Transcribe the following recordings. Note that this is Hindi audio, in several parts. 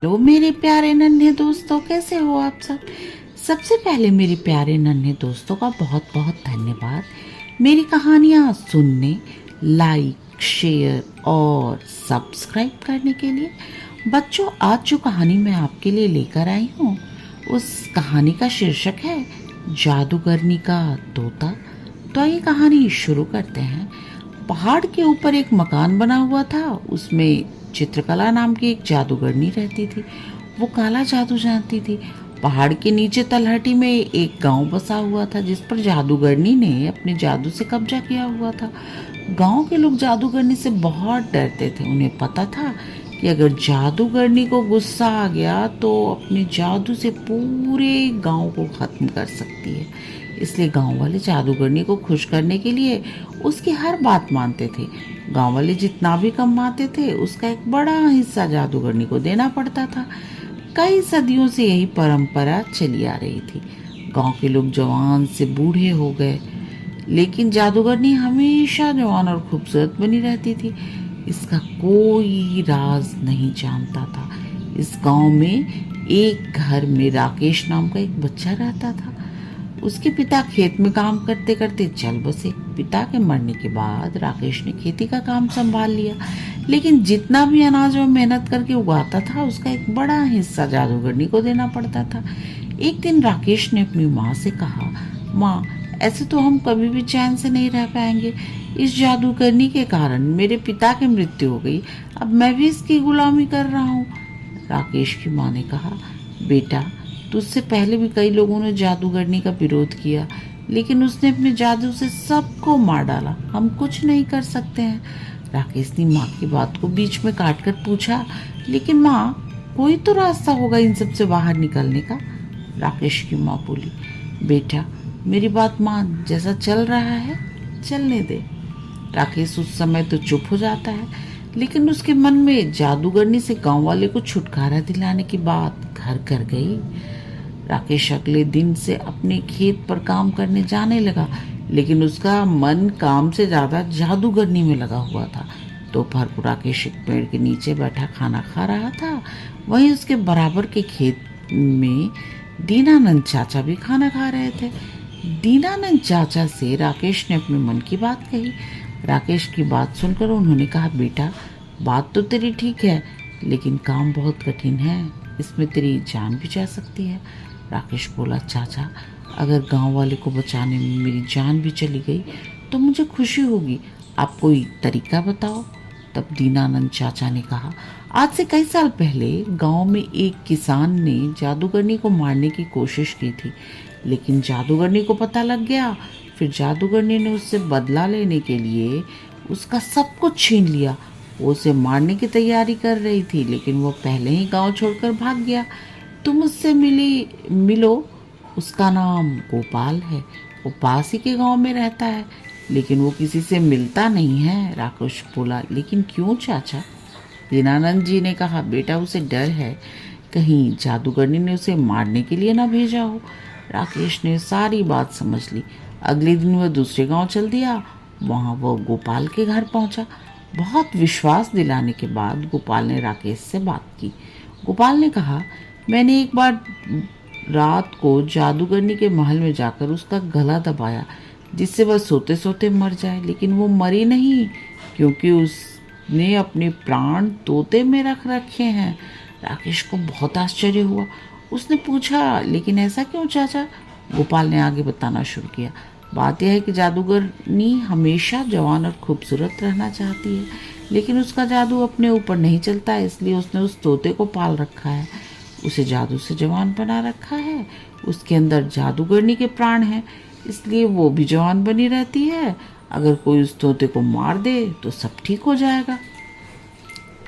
हेलो मेरे प्यारे नन्हे दोस्तों, कैसे हो आप सब। सबसे पहले मेरे प्यारे नन्हे दोस्तों का बहुत बहुत धन्यवाद मेरी कहानियाँ सुनने, लाइक, शेयर और सब्सक्राइब करने के लिए। बच्चों, आज जो कहानी मैं आपके लिए लेकर आई हूँ उस कहानी का शीर्षक है जादूगरनी का तोता। तो ये कहानी शुरू करते हैं। पहाड़ के ऊपर एक मकान बना हुआ था। उसमें चित्रकला नाम की एक जादूगरनी रहती थी। वो काला जादू जानती थी। पहाड़ के नीचे तलहटी में एक गांव बसा हुआ था जिस पर जादूगरनी ने अपने जादू से कब्जा किया हुआ था। गांव के लोग जादूगरनी से बहुत डरते थे। उन्हें पता था कि अगर जादूगरनी को गुस्सा आ गया तो अपने जादू से पूरे गांव को खत्म कर सकती है। इसलिए गांव वाले जादूगरनी को खुश करने के लिए उसकी हर बात मानते थे। गांव वाले जितना भी कमाते थे उसका एक बड़ा हिस्सा जादूगरनी को देना पड़ता था। कई सदियों से यही परंपरा चली आ रही थी। गांव के लोग जवान से बूढ़े हो गए, लेकिन जादूगरनी हमेशा जवान और खूबसूरत बनी रहती थी। इसका कोई राज नहीं जानता था। इस गांव में एक घर में राकेश नाम का एक बच्चा रहता था। उसके पिता खेत में काम करते करते चल बसे। पिता के मरने के बाद राकेश ने खेती का काम संभाल लिया, लेकिन जितना भी अनाज वो मेहनत करके उगाता था उसका एक बड़ा हिस्सा जादूगरनी को देना पड़ता था। एक दिन राकेश ने अपनी माँ से कहा, माँ, ऐसे तो हम कभी भी चैन से नहीं रह पाएंगे। इस जादूगरनी के कारण मेरे पिता की मृत्यु हो गई। अब मैं भी इसकी गुलामी कर रहा हूँ। राकेश की माँ ने कहा, बेटा, तुझसे पहले भी कई लोगों ने जादूगरनी का विरोध किया, लेकिन उसने अपने जादू से सबको मार डाला। हम कुछ नहीं कर सकते हैं। राकेश ने माँ की बात को बीच में काट कर पूछा, लेकिन माँ, कोई तो रास्ता होगा इन सब से बाहर निकलने का। राकेश की माँ बोली, बेटा, मेरी बात मान, जैसा चल रहा है चलने दे। राकेश उस समय तो चुप हो जाता है, लेकिन उसके मन में जादूगरनी से गांव वाले को छुटकारा दिलाने की बात घर कर गई। राकेश अगले दिन से अपने खेत पर काम करने जाने लगा, लेकिन उसका मन काम से ज्यादा जादूगरनी में लगा हुआ था। दोपहर को राकेश एक पेड़ के नीचे बैठा खाना खा रहा था। वहीं उसके बराबर के खेत में दीनानंद चाचा भी खाना खा रहे थे। दीनानंद चाचा से राकेश ने अपने मन की बात कही। राकेश की बात सुनकर उन्होंने कहा, बेटा, बात तो तेरी ठीक है, लेकिन काम बहुत कठिन है। इसमें तेरी जान भी जा सकती है। राकेश बोला, चाचा, अगर गांव वाले को बचाने में मेरी जान भी चली गई तो मुझे खुशी होगी। आप कोई तरीका बताओ। तब दीनानंद चाचा ने कहा, आज से कई साल पहले गांव में एक किसान ने जादूगरनी को मारने की कोशिश की थी, लेकिन जादूगरनी को पता लग गया। फिर जादूगरनी ने उससे बदला लेने के लिए उसका सब कुछ छीन लिया। वो उसे मारने की तैयारी कर रही थी, लेकिन वो पहले ही गांव छोड़कर भाग गया। तुम उससे मिलो। उसका नाम गोपाल है। वो पास ही के गांव में रहता है, लेकिन वो किसी से मिलता नहीं है। राकेश बोला, लेकिन क्यों चाचा? दीनानंद जी ने कहा, बेटा, उसे डर है कहीं जादूगरनी ने उसे मारने के लिए ना भेजा हो। राकेश ने सारी बात समझ ली। अगले दिन वह दूसरे गांव चल दिया। वहां वह गोपाल के घर पहुंचा। बहुत विश्वास दिलाने के बाद गोपाल ने राकेश से बात की। गोपाल ने कहा, मैंने एक बार रात को जादूगरनी के महल में जाकर उसका गला दबाया, जिससे वह सोते सोते मर जाए, लेकिन वो मरी नहीं, क्योंकि उसने अपने प्राण तोते में रख रखे हैं। राकेश को बहुत आश्चर्य हुआ। उसने पूछा, लेकिन ऐसा क्यों चाचा? गोपाल ने आगे बताना शुरू किया। बात यह है कि जादूगरनी हमेशा जवान और खूबसूरत रहना चाहती है, लेकिन उसका जादू अपने ऊपर नहीं चलता है, इसलिए उसने उस तोते को पाल रखा है। उसे जादू से जवान बना रखा है। उसके अंदर जादूगरनी के प्राण हैं, इसलिए वो भी जवान बनी रहती है। अगर कोई उस तोते को मार दे तो सब ठीक हो जाएगा।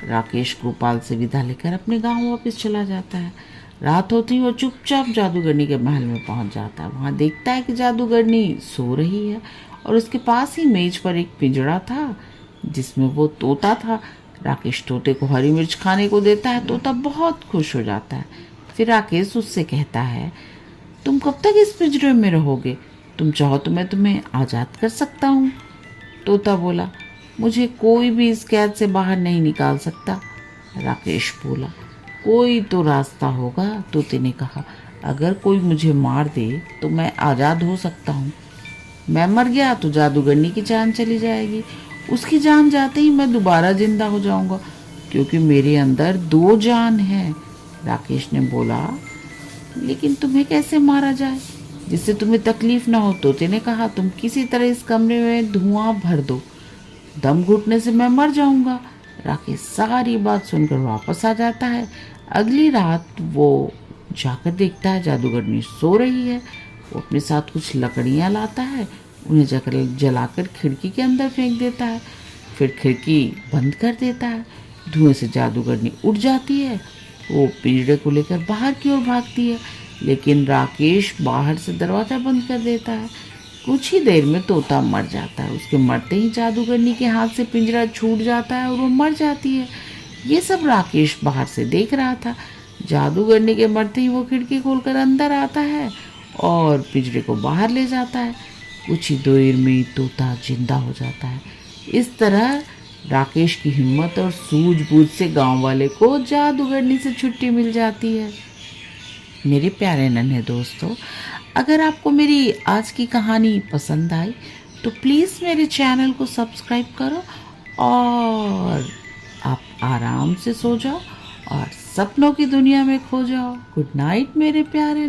राकेश गोपाल से विदा लेकर अपने गांव वापस चला जाता है। रात होती वो चुपचाप जादूगरनी के महल में पहुंच जाता है। वहां देखता है कि जादूगरनी सो रही है और उसके पास ही मेज पर एक पिंजड़ा था जिसमें वो तोता था। राकेश तोते को हरी मिर्च खाने को देता है। तोता बहुत खुश हो जाता है। फिर राकेश उससे कहता है, तुम कब तक इस पिंजरे में रहोगे? तुम चाहो तो मैं तुम्हें आज़ाद कर सकता हूँ। तोता बोला, मुझे कोई भी इस कैद से बाहर नहीं निकाल सकता। राकेश बोला, कोई तो रास्ता होगा, तोते ने कहा। अगर कोई मुझे मार दे तो मैं आज़ाद हो सकता हूँ। मैं मर गया तो जादूगरनी की जान चली जाएगी। उसकी जान जाते ही मैं दोबारा जिंदा हो जाऊंगा, क्योंकि मेरे अंदर 2 जान है। राकेश ने बोला, लेकिन तुम्हें कैसे मारा जाए जिससे तुम्हें तकलीफ ना हो? तोते ने कहा, तुम किसी तरह इस कमरे में धुआं भर दो, दम घुटने से मैं मर जाऊंगा। राकेश सारी बात सुनकर वापस आ जाता है। अगली रात वो जाकर देखता है जादूगरनी सो रही है। वो अपने साथ कुछ लकड़ियां लाता है, उन्हें जलाकर खिड़की के अंदर फेंक देता है, फिर खिड़की बंद कर देता है। धुएं से जादूगरनी उठ जाती है। वो पिंजरे को लेकर बाहर की ओर भागती है, लेकिन राकेश बाहर से दरवाज़ा बंद कर देता है। कुछ ही देर में तोता मर जाता है। उसके मरते ही जादूगरनी के हाथ से पिंजरा छूट जाता है और वो मर जाती है। ये सब राकेश बाहर से देख रहा था। जादूगरनी के मरते ही वो खिड़की खोलकर अंदर आता है और पिंजरे को बाहर ले जाता है। कुछ ही देर में तोता जिंदा हो जाता है। इस तरह राकेश की हिम्मत और सूझबूझ से गांव वाले को जादूगरनी से छुट्टी मिल जाती है। मेरे प्यारे नन्हे दोस्तों, अगर आपको मेरी आज की कहानी पसंद आई तो प्लीज़ मेरे चैनल को सब्सक्राइब करो और आप आराम से सो जाओ और सपनों की दुनिया में खो जाओ। गुड नाइट मेरे प्यारे